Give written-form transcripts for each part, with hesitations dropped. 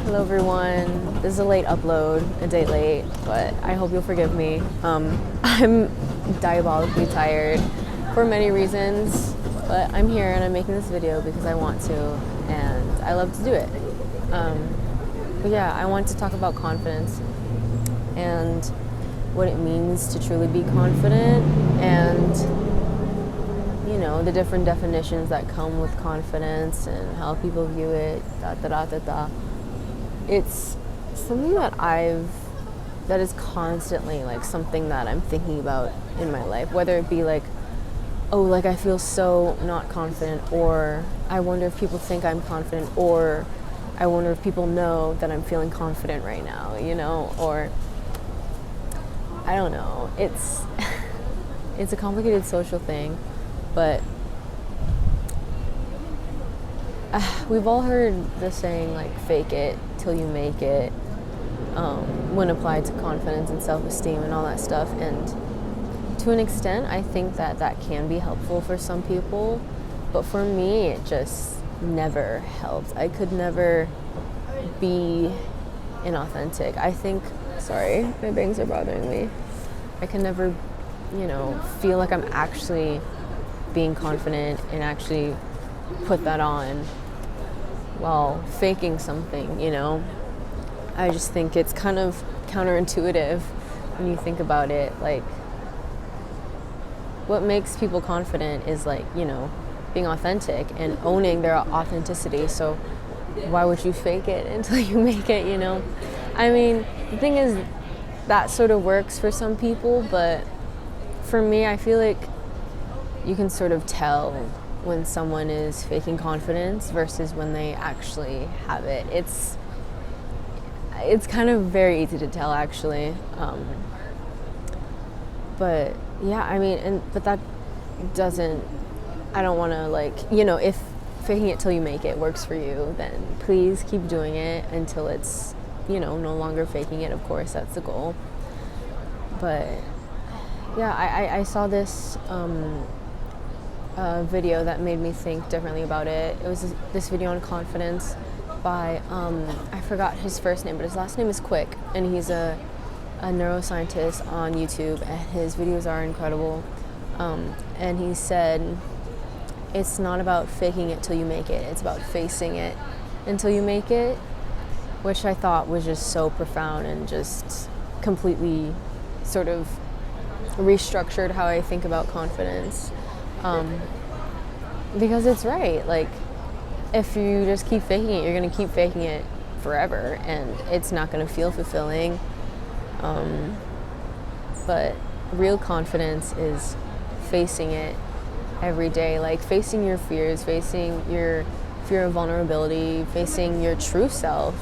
Hello everyone. This is a late upload, a day late, but I hope you'll forgive me. I'm diabolically tired for many reasons, but I'm here and I'm making this video because I want to and I love to do it. But yeah, I want to talk about confidence and what it means to truly be confident and the different definitions that come with confidence and how people view it, It's something that is constantly like something that I'm thinking about in my life, whether it be like, oh, like I feel so not confident, or I wonder if people think I'm confident, or I wonder if people know that I'm feeling confident right now, or I don't know. It's a complicated social thing, but we've all heard the saying like fake it till you make it, when applied to confidence and self-esteem and all that stuff. And to an extent, I think that can be helpful for some people, but for me, it just never helped. I could never be inauthentic. Sorry, my bangs are bothering me. I can never, feel like I'm actually being confident and actually put that on while faking something, I just think it's kind of counterintuitive when you think about it. Like, what makes people confident is like, being authentic and owning their authenticity. So why would you fake it until you make it, I mean, the thing is, that sort of works for some people, but for me, I feel like you can sort of tell when someone is faking confidence versus when they actually have it. It's kind of very easy to tell, actually. But yeah, I mean, but that doesn't, I don't want to if faking it till you make it works for you, then please keep doing it until it's, no longer faking it. Of course, that's the goal. But yeah, I saw this video that made me think differently about it. It was this video on confidence by, I forgot his first name, but his last name is Quick, and he's a neuroscientist on YouTube, and his videos are incredible. And he said, it's not about faking it till you make it, it's about facing it until you make it, which I thought was just so profound and just completely sort of restructured how I think about confidence. Because it's right. Like, if you just keep faking it, you're going to keep faking it forever, and it's not going to feel fulfilling. But real confidence is facing it every day, like facing your fears, facing your fear of vulnerability, facing your true self,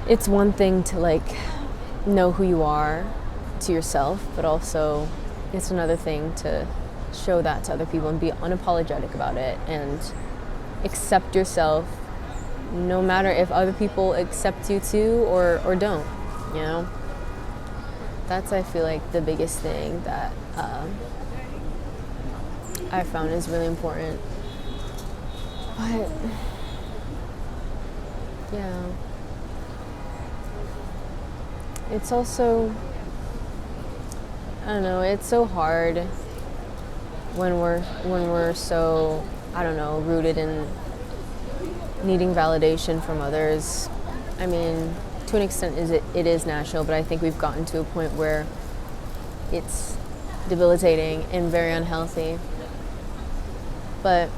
It's one thing to know who you are to yourself, but also it's another thing to show that to other people and be unapologetic about it and accept yourself, no matter if other people accept you too or don't, That's, I feel like, the biggest thing that I found is really important. But yeah, it's also, I don't know, it's so hard when we're so, I don't know, rooted in needing validation from others. I mean, to an extent it is natural, but I think we've gotten to a point where it's debilitating and very unhealthy. But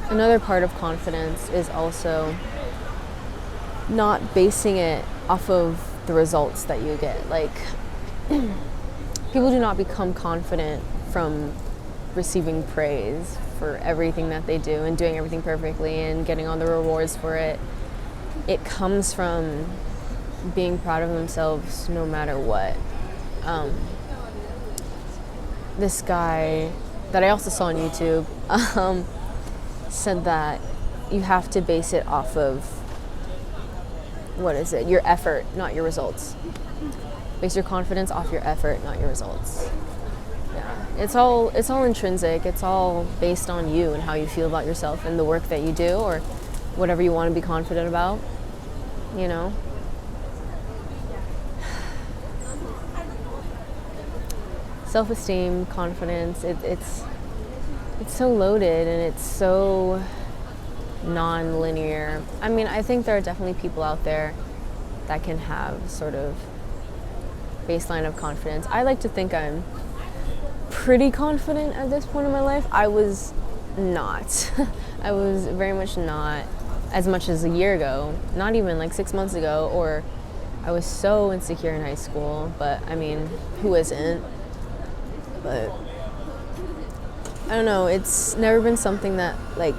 another part of confidence is also not basing it off of the results that you get. Like, people do not become confident from receiving praise for everything that they do and doing everything perfectly and getting all the rewards for it. It comes from being proud of themselves no matter what. This guy that I also saw on YouTube said that you have to base it off of, your effort, not your results. Base your confidence off your effort, not your results. Yeah, it's all intrinsic. It's all based on you and how you feel about yourself and the work that you do or whatever you want to be confident about. you know? Self-esteem, confidence, it's so loaded and it's so non-linear. I mean, I think there are definitely people out there that can have sort of baseline of confidence. I like to think I'm pretty confident at this point in my life. I was not. I was very much not as much as a year ago, not even like 6 months ago, or I was so insecure in high school, but I mean, who isn't? But I don't know, it's never been something that like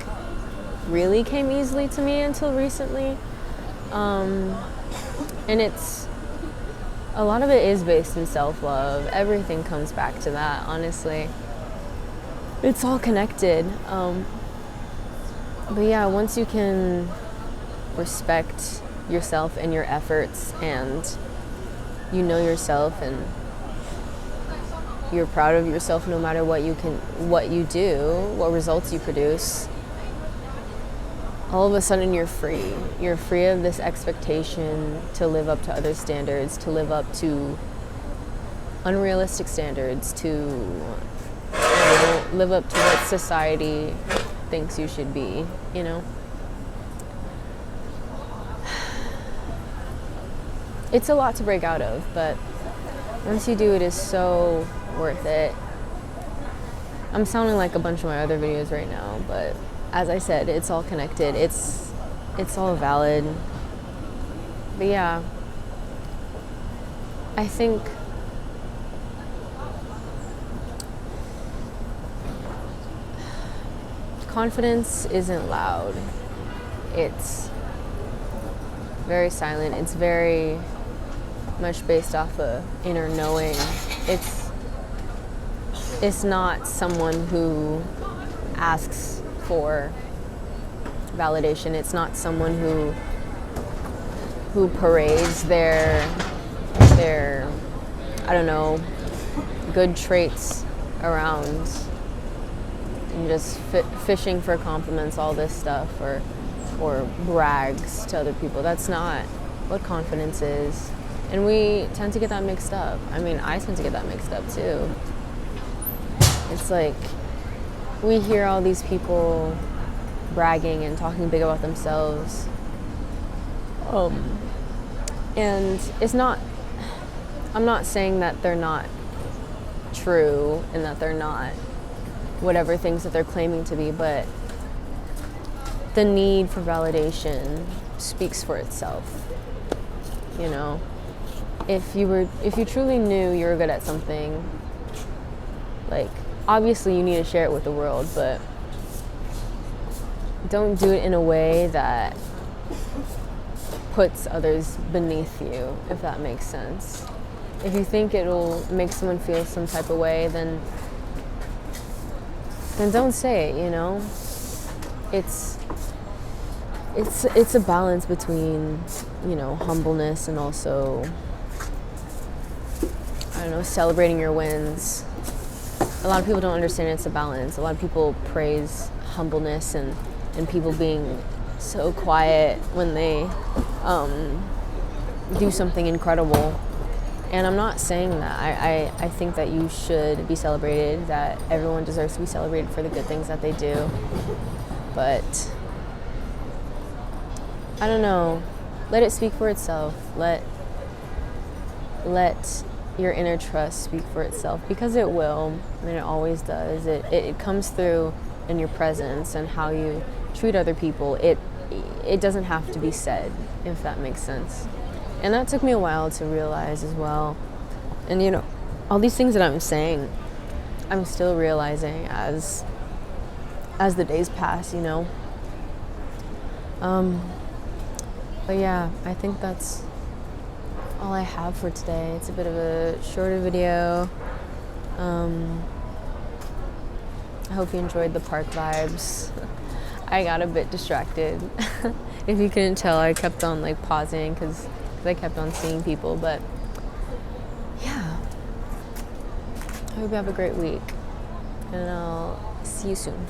really came easily to me until recently. And it's, a lot of it is based in self-love. Everything comes back to that, honestly. It's all connected. But yeah, once you can respect yourself and your efforts, and you know yourself, and you're proud of yourself no matter what you do, what results you produce, all of a sudden you're free. You're free of this expectation to live up to other standards, to live up to unrealistic standards, to live up to what society thinks you should be, you know? It's a lot to break out of, but once you do, it is so worth it. I'm sounding like a bunch of my other videos right now, but as I said, it's all connected. It's all valid. But yeah, I think confidence isn't loud. It's very silent. It's very much based off of inner knowing. It's not someone who asks for validation. It's not someone who parades their I don't know, good traits around and just fishing for compliments, all this stuff, or brags to other people. That's not what confidence is. And we tend to get that mixed up. I mean, I tend to get that mixed up too. It's like we hear all these people bragging and talking big about themselves. And it's not, I'm not saying that they're not true and that they're not whatever things that they're claiming to be, but the need for validation speaks for itself. You know, if you truly knew you were good at something, like, obviously you need to share it with the world, but don't do it in a way that puts others beneath you, if that makes sense. If you think it'll make someone feel some type of way, then don't say it, you know? It's a balance between, you know, humbleness and also, I don't know, celebrating your wins. A lot of people don't understand it's a balance. A lot of people praise humbleness and people being so quiet when they do something incredible. And I'm not saying that. I think that you should be celebrated, that everyone deserves to be celebrated for the good things that they do. But I don't know. Let it speak for itself. Let your inner trust speak for itself, because it will, and it always does. It comes through in your presence and how you treat other people. It doesn't have to be said, if that makes sense. And that took me a while to realize as well. And you know, all these things that I'm saying, I'm still realizing as the days pass, you know. But yeah, I think that's all I have for today. It's a bit of a shorter video. I hope you enjoyed the park vibes. I got a bit distracted. If you couldn't tell, I kept on like pausing because I kept on seeing people. But yeah, I hope you have a great week, and I'll see you soon.